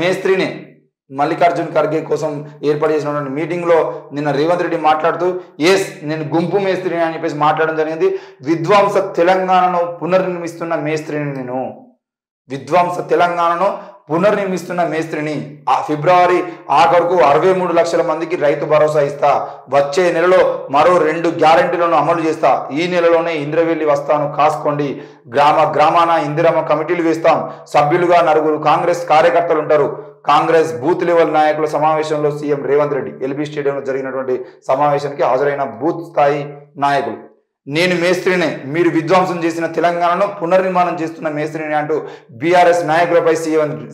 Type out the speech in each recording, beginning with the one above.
మేస్త్రిని మల్లికార్జున్ ఖర్గే కోసం ఏర్పాటు చేసినటువంటి మీటింగ్లో నిన్న రేవంత్ రెడ్డి మాట్లాడుతూ నేను గుంపు మేస్త్రిని అని చెప్పేసి మాట్లాడడం జరిగింది. విధ్వంస తెలంగాణను పునర్నిర్మిస్తున్న మేస్త్రిని విధ్వంస తెలంగాణను పునర్నిర్మిస్తున్న మేస్త్రిని ఫిబ్రవరి ఆఖరుకు 63 లక్షల మందికి రైతు భరోసా ఇస్తా, వచ్చే నెలలో మరో 2 గ్యారెంటీలను అమలు చేస్తా, ఈ నెలలోనే ఇంద్రవెల్లి వస్తాను కాసుకోండి, గ్రామాన ఇందిరమ్మ కమిటీలు వేస్తాం, సభ్యులుగా 9 కాంగ్రెస్ కార్యకర్తలు ఉంటారు. కాంగ్రెస్ బూత్ లెవెల్ నాయకుల సమావేశంలో సీఎం రేవంత్ రెడ్డి ఎల్బీ స్టేడియంలో జరిగినటువంటి సమావేశానికి హాజరైన బూత్ స్థాయి నాయకులు నేను మేస్త్రినే, మీరు విధ్వంసం చేసిన తెలంగాణను పునర్నిర్మాణం చేస్తున్న మేస్త్రిని అంటూ బీఆర్ఎస్ నాయకులపై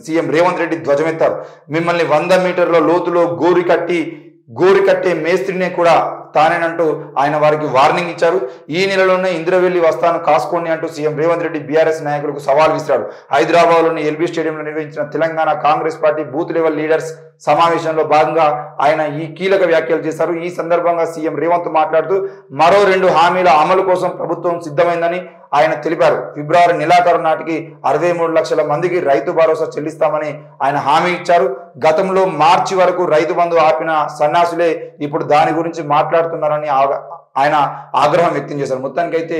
సీఎం రేవంత్ రెడ్డి ధ్వజమెత్తారు. మిమ్మల్ని 100 మీటర్ల లోతులో గోరి కట్టే మేస్త్రినే కూడా తానేనంటూ ఆయన వారికి వార్నింగ్ ఇచ్చారు. ఈ నెలలోనే ఇంద్రవెల్లి వస్తాను కాసుకోండి అంటూ సీఎం రేవంత్ రెడ్డి బీఆర్ఎస్ నాయకులకు సవాల్ విసిరాడు. హైదరాబాద్లోని ఎల్బీ స్టేడియంలో నిర్వహించిన Telangana Congress party booth level leaders సమావేశంలో భాగంగా ఆయన ఈ కీలక వ్యాఖ్యలు చేశారు. ఈ సందర్భంగా సీఎం రేవంత్ మాట్లాడుతూ మరో 2 హామీల అమలు కోసం ప్రభుత్వం సిద్ధమైందని ఆయన తెలిపారు. ఫిబ్రవరి నెలాఖరు నాటికి 63 లక్షల మందికి రైతు భరోసా చెల్లిస్తామని ఆయన హామీ ఇచ్చారు. గతంలో మార్చి వరకు రైతు బంధు ఆపిన సన్నాసులే ఇప్పుడు దాని గురించి మాట్లాడుతున్నారని ఆయన ఆగ్రహం వ్యక్తం చేశారు. మొత్తానికైతే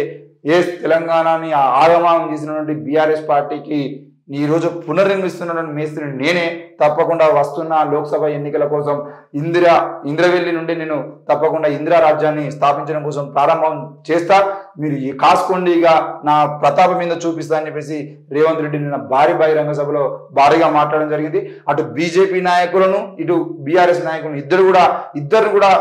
తెలంగాణని ఆగమనం చేసినటువంటి బీఆర్ఎస్ పార్టీకి ఈ రోజు పునర్నిర్మిస్తున్నటువంటి మేస్త్రిని నేనే, తప్పకుండా వస్తున్న లోక్సభ ఎన్నికల కోసం ఇంద్రవెల్లి నుండి నేను తప్పకుండా ఇందిరా రాజ్యాన్ని స్థాపించడం కోసం ప్రారంభం చేస్తా, మీరు కాసుకోండి, ఇక నా ప్రతాపం మీద చూపిస్తా అని చెప్పేసి రేవంత్ రెడ్డి నిన్న బహిరంగ సభలో భారీగా మాట్లాడడం జరిగింది. అటు బీజేపీ నాయకులను ఇటు బీఆర్ఎస్ నాయకులను ఇద్దరు కూడా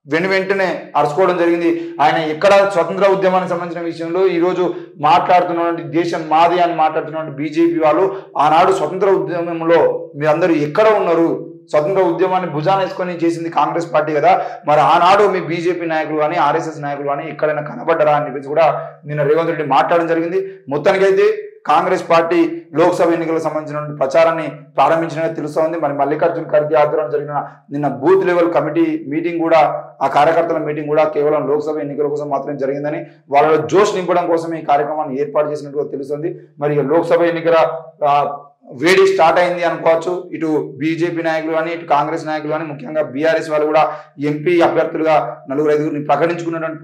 వెంటనే అరుచుకోవడం జరిగింది. ఆయన ఎక్కడ స్వతంత్ర ఉద్యమానికి సంబంధించిన విషయంలో ఈరోజు మాట్లాడుతున్నటువంటి దేశం మాది అని మాట్లాడుతున్నటువంటి బీజేపీ వాళ్ళు ఆనాడు స్వతంత్ర ఉద్యమంలో మీరందరూ ఎక్కడ ఉన్నారు, స్వతంత్ర ఉద్యమాన్ని భుజాన వేసుకొని చేసింది కాంగ్రెస్ పార్టీ కదా, మరి ఆనాడు మీ బీజేపీ నాయకులు కానీ ఆర్ఎస్ఎస్ నాయకులు కానీ ఎక్కడైనా కనబడ్డరా అని చెప్పేసి కూడా నిన్న రేవంత్ రెడ్డి మాట్లాడడం జరిగింది. మొత్తానికైతే కాంగ్రెస్ పార్టీ లోక్సభ ఎన్నికలకు సంబంధించిన ప్రచారాన్ని ప్రారంభించినట్టు తెలుస్తోంది. మరి మల్లికార్జున్ ఖర్గే ఆధ్వర్యంలో జరిగిన నిన్న బూత్ లెవెల్ కమిటీ మీటింగ్ కూడా, ఆ కార్యకర్తల మీటింగ్ కూడా కేవలం లోక్సభ ఎన్నికల కోసం మాత్రమే జరిగిందని, వాళ్ళలో జోష్ నింపడం కోసం ఈ కార్యక్రమాన్ని ఏర్పాటు చేసినట్టుగా తెలుస్తుంది. మరి లోక్సభ ఎన్నికల వేడి స్టార్ట్ అయింది అనుకోవచ్చు. ఇటు బీజేపీ నాయకులు కానీ ఇటు కాంగ్రెస్ నాయకులు కానీ ముఖ్యంగా బీఆర్ఎస్ వాళ్ళు కూడా ఎంపీ అభ్యర్థులుగా 4-5 ప్రకటించుకున్నటువంటి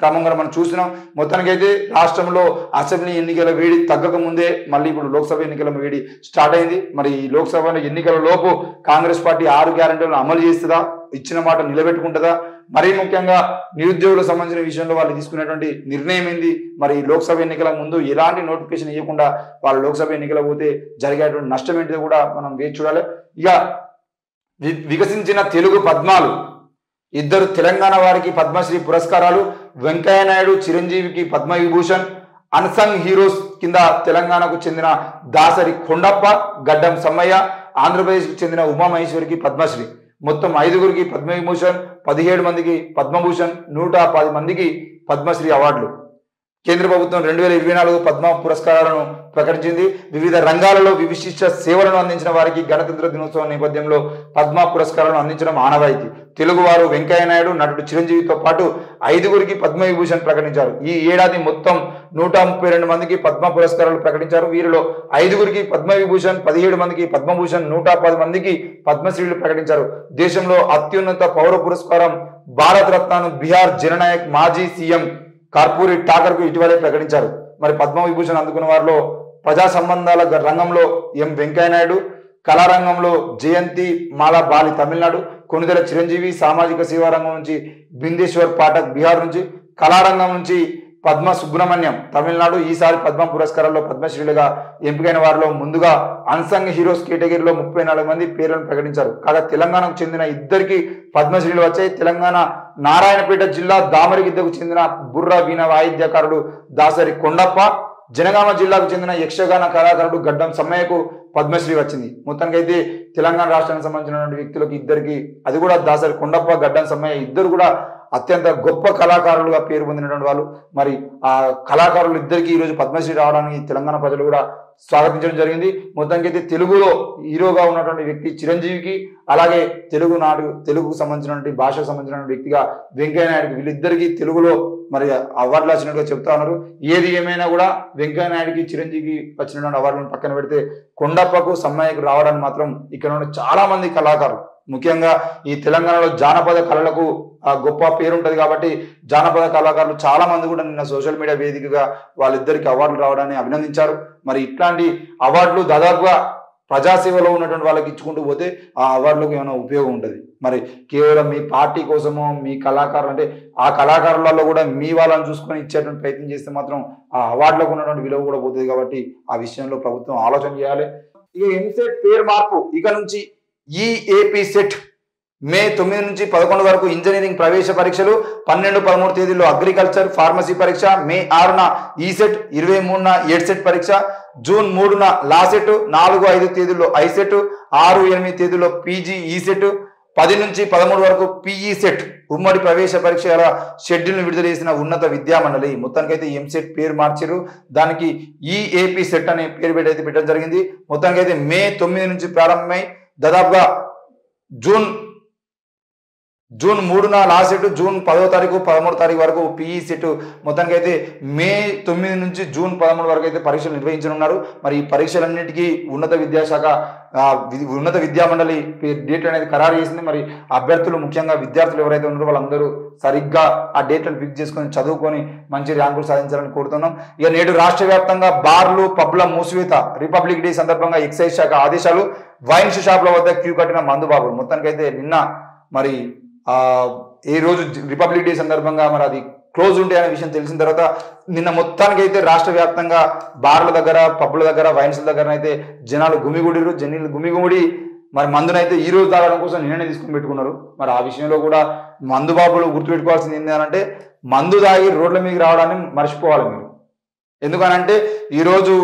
క్రమంగా మనం చూస్తున్నాం. మొత్తానికైతే రాష్ట్రంలో అసెంబ్లీ ఎన్నికల వేడి తగ్గక ముందే మళ్ళీ ఇప్పుడు లోక్సభ ఎన్నికల వేడి స్టార్ట్ అయింది. మరి ఈ లోక్సభ ఎన్నికల లోపు కాంగ్రెస్ పార్టీ 6 గ్యారెంటీలను అమలు చేస్తుందా, ఇచ్చిన మాట నిలబెట్టుకుంటుందా, మరీ ముఖ్యంగా నిరుద్యోగులకు సంబంధించిన విషయంలో వాళ్ళు తీసుకునేటువంటి నిర్ణయం ఏంది, మరి లోక్సభ ఎన్నికల ముందు ఎలాంటి నోటిఫికేషన్ ఇవ్వకుండా వాళ్ళు లోక్సభ ఎన్నికల పోతే జరిగేటువంటి నష్టం ఏంటిదో కూడా మనం వేచి చూడాలి. ఇక వికసించిన తెలుగు పద్మాలు, 2 తెలంగాణ వారికి పద్మశ్రీ పురస్కారాలు, వెంకయ్య నాయుడు చిరంజీవికి పద్మవిభూషణ్, అన్సంగ్ హీరోస్ కింద తెలంగాణకు చెందిన దాసరి కొండప్ప, గడ్డం సమ్మయ్య, ఆంధ్రప్రదేశ్కి చెందిన ఉమామహేశ్వరికి పద్మశ్రీ, మొత్తం 5గురికి పద్మవిభూషణ్, 17 మందికి పద్మభూషణ్, 110 మందికి పద్మశ్రీ అవార్డులు. కేంద్ర ప్రభుత్వం 2024 పద్మ పురస్కారాలను ప్రకటించింది. వివిధ రంగాలలో విశిష్ట సేవలను అందించిన వారికి గణతంత్ర దినోత్సవం నేపథ్యంలో పద్మ పురస్కారాలను అందించడం ఆనవాయితీ. తెలుగువారు వెంకయ్య నాయుడు, నటుడు చిరంజీవితో పాటు 5గురికి పద్మవిభూషణ్ ప్రకటించారు. ఈ ఏడాది మొత్తం 132 మందికి పద్మ పురస్కారాలు ప్రకటించారు. వీరిలో 5గురికి పద్మవిభూషణ్, 17 మందికి పద్మభూషణ్, 110 మందికి పద్మశ్రీలు ప్రకటించారు. దేశంలో అత్యున్నత పౌర పురస్కారం భారత రత్నను బీహార్ జననాయక్ మాజీ సీఎం కర్పూరి ఠాకర్కు ఇటీవలే ప్రకటించారు. మరి పద్మవిభూషణ్ అందుకున్న వారిలో ప్రజా సంబంధాల రంగంలో ఎం వెంకయ్య నాయుడు, కళారంగంలో జయంతి మాలా బాలి తమిళనాడు, కొనిదెల చిరంజీవి సామాజిక సేవా రంగం నుంచి బిందేశ్వర్ పాఠక్ బీహార్ నుంచి, కళారంగం నుంచి పద్మ సుబ్రహ్మణ్యం తమిళనాడు. ఈసారి పద్మ పురస్కారాల్లో పద్మశ్రీలుగా ఎంపికైన వారిలో ముందుగా అన్సంగ్ హీరోస్ కేటగిరీలో 34 మంది పేర్లను ప్రకటించారు. కాగా తెలంగాణకు చెందిన 2కి పద్మశ్రీలు వచ్చాయి. తెలంగాణ నారాయణపేట జిల్లా దామరగిద్దకు చెందిన బుర్రా వీణ వాయిద్యకారుడు దాసరి కొండప్ప, జనగామ జిల్లాకు చెందిన యక్షగాన కళాకారుడు గడ్డం సమ్మయ్యకు పద్మశ్రీ వచ్చింది. మొత్తానికైతే తెలంగాణ రాష్ట్రానికి సంబంధించినటువంటి వ్యక్తులకు 2కి, అది కూడా దాసరి కొండప్ప, గడ్డం సమ్మయ్య 2 కూడా అత్యంత గొప్ప కళాకారులుగా పేరు పొందినటువంటి వాళ్ళు. మరి ఆ కళాకారులు ఇద్దరికి ఈరోజు పద్మశ్రీ రావడానికి తెలంగాణ ప్రజలు కూడా స్వాగతించడం జరిగింది. మొత్తానికైతే తెలుగులో హీరోగా ఉన్నటువంటి వ్యక్తి చిరంజీవికి, అలాగే తెలుగుకు సంబంధించినటువంటి భాషకు సంబంధించిన వ్యక్తిగా వెంకయ్య నాయుడుకి, వీళ్ళిద్దరికీ తెలుగులో మరి అవార్డులు వచ్చినట్టుగా చెప్తా ఉన్నారు. ఏది ఏమైనా కూడా వెంకయ్య నాయుడుకి చిరంజీవికి వచ్చినటువంటి అవార్డులను పక్కన పెడితే కొండప్పకు సమ్మయ్యకు రావడానికి మాత్రం ఇక్కడ ఉన్న చాలా మంది కళాకారులు, ముఖ్యంగా ఈ తెలంగాణలో జానపద కళలకు గొప్ప పేరు ఉంటుంది కాబట్టి జానపద కళాకారులు చాలా మంది కూడా నిన్న సోషల్ మీడియా వేదికగా వాళ్ళిద్దరికి అవార్డులు రావడాన్ని అభినందించారు. మరి ఇట్లాంటి అవార్డులు దాదాపుగా ప్రజాసేవలో ఉన్నటువంటి వాళ్ళకి ఇచ్చుకుంటూ పోతే ఆ అవార్డులకు ఏమైనా ఉపయోగం ఉంటుంది. మరి కేవలం మీ పార్టీ కోసమో మీ కళాకారులు అంటే ఆ కళాకారులలో కూడా మీ వాళ్ళని చూసుకొని ఇచ్చేటువంటి ప్రయత్నం చేస్తే మాత్రం ఆ అవార్డులకు ఉన్నటువంటి విలువ కూడా పోతుంది. కాబట్టి ఆ విషయంలో ప్రభుత్వం ఆలోచన చేయాలి. ఇక ఎంసెట్ పేరు మార్పు, ఇక నుంచి ఈఏపీ సెట్ మే 9 నుంచి 11 వరకు ఇంజనీరింగ్ ప్రవేశ పరీక్షలు, 12, 13 తేదీల్లో అగ్రికల్చర్ ఫార్మసీ పరీక్ష, మే 6న ఈసెట్, 23న ఎడ్సెట్ పరీక్ష, జూన్ 3న లాసెట్, 4, 5 తేదీల్లో ఐసెట్, 6, 8 తేదీల్లో పీజీ ఈసెట్, 10 నుంచి 13 వరకు పిఈ సెట్ ఉమ్మడి ప్రవేశ పరీక్షల షెడ్యూల్ను విడుదల చేసిన ఉన్నత విద్యామండలి. మొత్తానికైతే ఎంసెట్ పేరు మార్చారు, దానికి ఈఏపీ సెట్ అనే పేరు పెట్టడం జరిగింది. మొత్తానికైతే మే 9 నుంచి ప్రారంభమై దాదాపుగా జూన్ 3న లాసెట్, జూన్ 10వ తారీఖు 13వ తారీఖు వరకు పిఈ సెట్, మొత్తానికైతే మే 9 నుంచి జూన్ 13 వరకు అయితే పరీక్షలు నిర్వహించనున్నారు. మరి ఈ పరీక్షలన్నిటికీ ఉన్నత విద్యాశాఖ ఉన్నత విద్యామండలి డేట్ అనేది ఖరారు చేసింది. మరి అభ్యర్థులు ముఖ్యంగా విద్యార్థులు ఎవరైతే ఉన్నారో వాళ్ళందరూ సరిగ్గా ఆ డేట్లను ఫిక్స్ చేసుకొని చదువుకొని మంచి ర్యాంకులు సాధించాలని కోరుతున్నాం. ఇక నేడు రాష్ట్ర వ్యాప్తంగా బార్లు పబ్ల మూసివేత, రిపబ్లిక్ డే సందర్భంగా ఎక్సైజ్ శాఖ ఆదేశాలు, వైన్స్ షాప్ల వద్ద క్యూ కట్టిన మందుబాబులు. మొత్తానికైతే నిన్న మరి ఈ రోజు రిపబ్లిక్ డే సందర్భంగా మరి అది క్లోజ్ ఉండే అనే విషయం తెలిసిన తర్వాత నిన్న మొత్తానికైతే రాష్ట్ర వ్యాప్తంగా బార్ల దగ్గర పబ్బుల దగ్గర వైన్స్ దగ్గర అయితే జనాలు గుమిగుడి మరి మందునైతే ఈ రోజు తాగడం కోసం నిన్ననే తీసుకుని పెట్టుకున్నారు. మరి ఆ విషయంలో కూడా మందుబాబులు గుర్తుపెట్టుకోవాల్సింది ఏంటంటే మందు తాగి రోడ్ల మీదకి రావడాన్ని మర్చిపోవాలి మీరు. ఎందుకనంటే ఈరోజు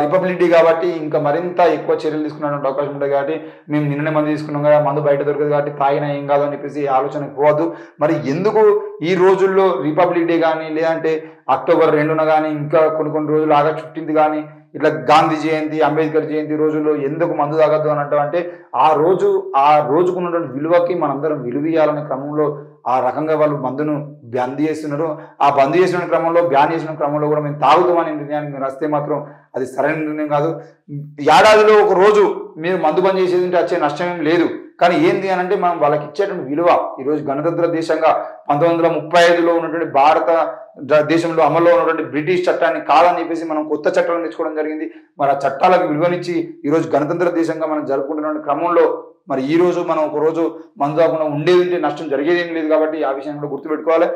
రిపబ్లిక్ డే కాబట్టి ఇంకా మరింత ఎక్కువ చర్యలు తీసుకునేటువంటి అవకాశం ఉంటుంది. కాబట్టి మేము నిన్ననే మందు తీసుకున్నాం కదా, మందు బయట దొరకదు కాబట్టి తాగినా ఏం కాదు అని చెప్పేసి ఆలోచనకు పోవద్దు. మరి ఎందుకు ఈ రోజుల్లో రిపబ్లిక్ డే కానీ లేదంటే అక్టోబర్ 2న కానీ ఇంకా కొన్ని రోజులు ఆగస్టు 15 కానీ ఇట్లా గాంధీ జయంతి, అంబేద్కర్ జయంతి రోజుల్లో ఎందుకు మందు తాగద్దు అని అంటే ఆ రోజుకున్నటువంటి విలువకి మనందరం విలువ ఇవ్వాలనే క్రమంలో ఆ రకంగా వాళ్ళు మందును బ్యాన్ చేస్తున్నారు. ఆ బంద్ చేసిన క్రమంలో బ్యాన్ చేసిన క్రమంలో కూడా మేము తాగుతామనే నిర్ణయానికి మీరు వస్తే మాత్రం అది సరైన నిర్ణయం కాదు. ఏడాదిలో ఒక రోజు మీరు మందు బంద్ చేసేది ఉంటే వచ్చే నష్టం ఏం లేదు. కానీ ఏంది అని అంటే మనం వాళ్ళకి ఇచ్చేటువంటి విలువ ఈరోజు గణతంత్ర దేశంగా 1935లో ఉన్నటువంటి భారత దేశంలో అమల్లో ఉన్నటువంటి బ్రిటిష్ చట్టాన్ని కాదని చెప్పేసి మనం కొత్త చట్టాలను తెచ్చుకోవడం జరిగింది. మరి ఆ చట్టాలకు విలువనిచ్చి ఈరోజు గణతంత్ర దేశంగా మనం జరుపుకుంటున్న క్రమంలో మరి ఈ రోజు మనం ఒక రోజు మందు తాగకుండా ఉండేది ఉంటే నష్టం జరిగేది ఏం లేదు. కాబట్టి ఆ విషయాన్ని కూడా గుర్తుపెట్టుకోవాలి.